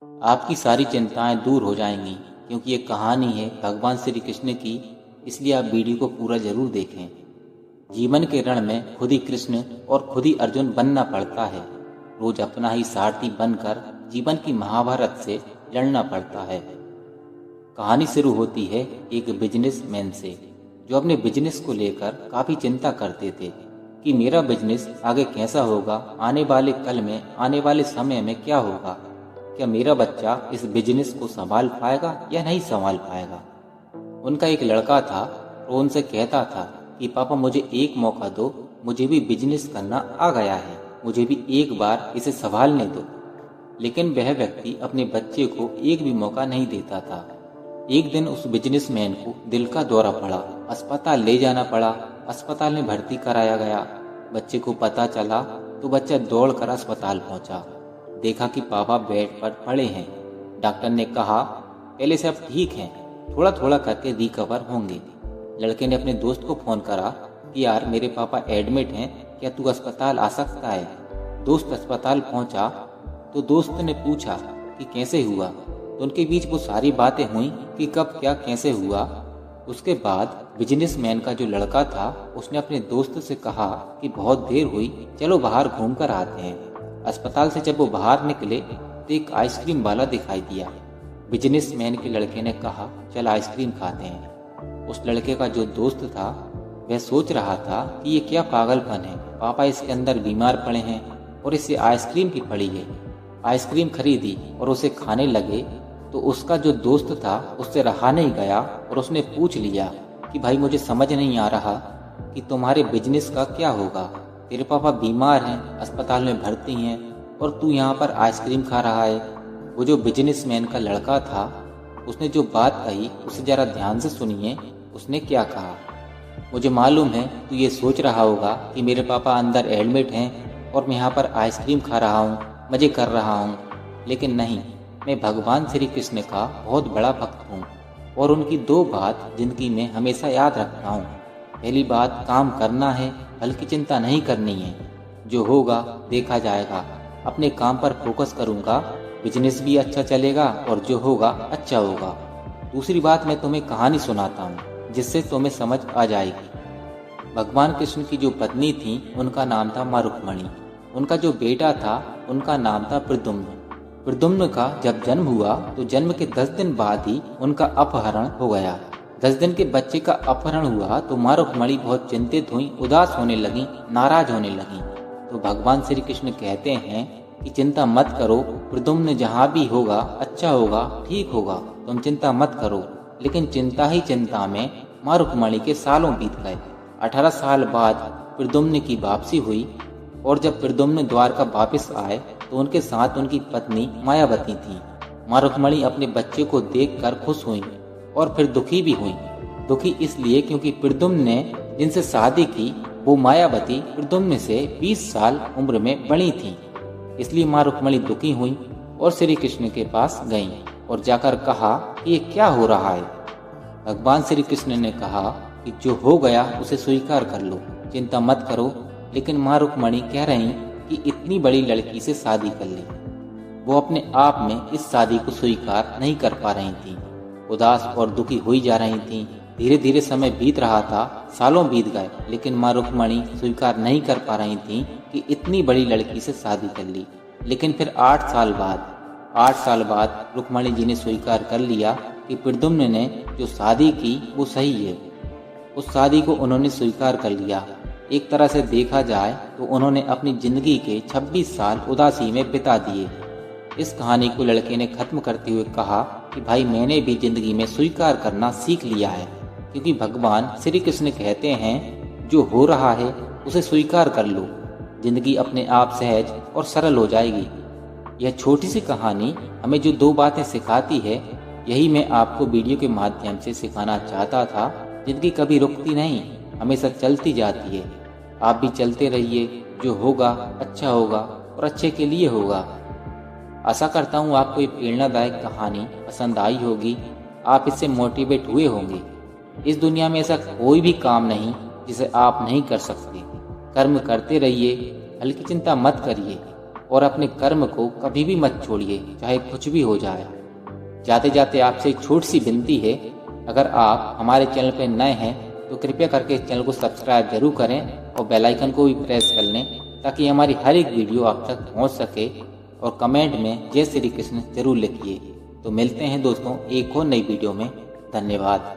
आपकी सारी चिंताएं दूर हो जाएंगी, क्योंकि ये कहानी है भगवान श्री कृष्ण की। इसलिए आप वीडियो को पूरा जरूर देखें। जीवन के रण में खुद ही कृष्ण और खुद ही अर्जुन बनना पड़ता है। रोज अपना ही सारथी बनकर जीवन की महाभारत से लड़ना पड़ता है। कहानी शुरू होती है एक बिजनेसमैन से, जो अपने बिजनेस को लेकर काफी चिंता करते थे कि मेरा बिजनेस आगे कैसा होगा, आने वाले कल में, आने वाले समय में क्या होगा, क्या मेरा बच्चा इस बिजनेस को संभाल पाएगा या नहीं संभाल पाएगा। उनका एक लड़का था, वो उनसे कहता था कि पापा मुझे एक मौका दो, मुझे भी बिजनेस करना आ गया है, मुझे भी एक बार इसे संभालने दो। लेकिन वह व्यक्ति अपने बच्चे को एक भी मौका नहीं देता था। एक दिन उस बिजनेसमैन को दिल का दौरा पड़ा, अस्पताल ले जाना पड़ा। अस्पताल में भर्ती कराया गया। बच्चे को पता चला तो बच्चा दौड़कर अस्पताल पहुंचा। देखा कि पापा बेड पर पड़े हैं। डॉक्टर ने कहा पहले से अब ठीक हैं, थोड़ा थोड़ा करके रिकवर होंगे। लड़के ने अपने दोस्त को फोन करा कि यार मेरे पापा एडमिट हैं, क्या तू अस्पताल आ सकता है। दोस्त अस्पताल पहुंचा तो दोस्त ने पूछा कि कैसे हुआ। तो उनके बीच वो सारी बातें हुई कि कब क्या कैसे हुआ। उसके बाद बिजनेसमैन का जो लड़का था उसने अपने दोस्त से कहा कि बहुत देर हुई, चलो बाहर घूम कर आते हैं। अस्पताल से जब वो बाहर निकले तो एक आइसक्रीम वाला दिखाई दिया। बिजनेसमैन के लड़के ने कहा चल आइसक्रीम खाते हैं। उस लड़के का जो दोस्त था वह सोच रहा था कि ये क्या पागलपन है, पापा इसके अंदर बीमार पड़े हैं और इसे आइसक्रीम की पड़ी है। आइसक्रीम खरीदी और उसे खाने लगे तो उसका जो दोस्त था उससे रहा नहीं गया और उसने पूछ लिया कि भाई मुझे समझ नहीं आ रहा कि तुम्हारे बिजनेस का क्या होगा। तेरे पापा बीमार हैं, अस्पताल में भर्ती हैं और तू यहाँ पर आइसक्रीम खा रहा है। वो जो बिजनेसमैन का लड़का था उसने जो बात कही उसे जरा ध्यान से सुनिए। उसने क्या कहा, मुझे मालूम है तू ये सोच रहा होगा कि मेरे पापा अंदर एडमिट हैं और मैं यहाँ पर आइसक्रीम खा रहा हूँ, मजे कर रहा हूँ। लेकिन नहीं, मैं भगवान श्री कृष्ण का बहुत बड़ा भक्त हूँ और उनकी दो बात जिंदगी में हमेशा याद रखता हूँ। पहली बात काम करना है, फल की चिंता नहीं करनी है। जो होगा देखा जाएगा, अपने काम पर फोकस करूँगा, बिजनेस भी अच्छा चलेगा और जो होगा अच्छा होगा। दूसरी बात, मैं तुम्हें कहानी सुनाता हूँ जिससे तुम्हें समझ आ जाएगी। भगवान कृष्ण की जो पत्नी थी उनका नाम था माँ रुक्मणी। उनका जो बेटा था उनका नाम था प्रद्युम्न। प्रद्युम्न का जब जन्म हुआ तो जन्म के 10 दिन बाद ही उनका अपहरण हो गया। 10 दिन के बच्चे का अपहरण हुआ तो माँ रुक्मणी बहुत चिंतित हुई, उदास होने लगी, नाराज होने लगी। तो भगवान श्री कृष्ण कहते हैं कि चिंता मत करो, प्रद्युम्न जहाँ भी होगा अच्छा होगा, ठीक होगा, तुम चिंता मत करो। लेकिन चिंता ही चिंता में माँ रुक्मणी के सालों बीत गए। 18 साल बाद प्रद्युम्न की वापसी हुई और जब प्रद्युम्न द्वारका वापस आए तो उनके साथ उनकी पत्नी मायावती थी। माँ रुक्मणी अपने बच्चे को देखकर खुश हुई और फिर दुखी भी हुई। दुखी इसलिए क्योंकि प्रद्युम्न ने जिनसे शादी की वो मायावती प्रद्युम्न से 20 साल उम्र में बड़ी थी। इसलिए माँ रुक्मणी दुखी हुई और श्री कृष्ण के पास गईं और जाकर कहा कि ये क्या हो रहा है। भगवान श्री कृष्ण ने कहा कि जो हो गया उसे स्वीकार कर लो, चिंता मत करो। लेकिन माँ रुक्मणी कह रही कि इतनी बड़ी लड़की से शादी कर ली। वो अपने आप में इस शादी को स्वीकार नहीं कर पा रही थी, उदास और दुखी हुई जा रही थी। धीरे धीरे समय बीत रहा था, सालों बीत गए, लेकिन माँ रुक्मणी स्वीकार नहीं कर पा रही थी कि इतनी बड़ी लड़की से शादी कर ली। लेकिन फिर 8 साल बाद रुक्मणी जी ने स्वीकार कर लिया कि प्रद्युम्न ने जो शादी की वो सही है। उस शादी को उन्होंने स्वीकार कर लिया। एक तरह से देखा जाए तो उन्होंने अपनी जिंदगी के 26 साल उदासी में बिता दिए। इस कहानी को लड़के ने खत्म करते हुए कहा कि भाई मैंने भी जिंदगी में स्वीकार करना सीख लिया है, क्योंकि भगवान श्री कृष्ण कहते हैं जो हो रहा है उसे स्वीकार कर लो, जिंदगी अपने आप सहज और सरल हो जाएगी। यह छोटी सी कहानी हमें जो 2 बातें सिखाती है, यही मैं आपको वीडियो के माध्यम से सिखाना चाहता था। जिंदगी कभी रुकती नहीं, हमेशा चलती जाती है। आप भी चलते रहिए, जो होगा अच्छा होगा और अच्छे के लिए होगा। आशा करता हूँ आपको ये प्रेरणादायक कहानी पसंद आई होगी, आप इससे मोटिवेट हुए होंगे। इस दुनिया में ऐसा कोई भी काम नहीं जिसे आप नहीं कर सकते। कर्म करते रहिए, फल की चिंता मत करिए। और अपने कर्म को कभी भी मत छोड़िए, चाहे कुछ भी हो जाए। जाते जाते आपसे एक छोटी सी विनती है, अगर आप हमारे चैनल पर नए हैं तो कृपया करके इस चैनल को सब्सक्राइब जरूर करें और बेल आइकन को भी प्रेस कर लें, ताकि हमारी हर एक वीडियो आप तक पहुंच सके। और कमेंट में जय श्री कृष्ण जरूर लिखिए। तो मिलते हैं दोस्तों एक और नई वीडियो में। धन्यवाद।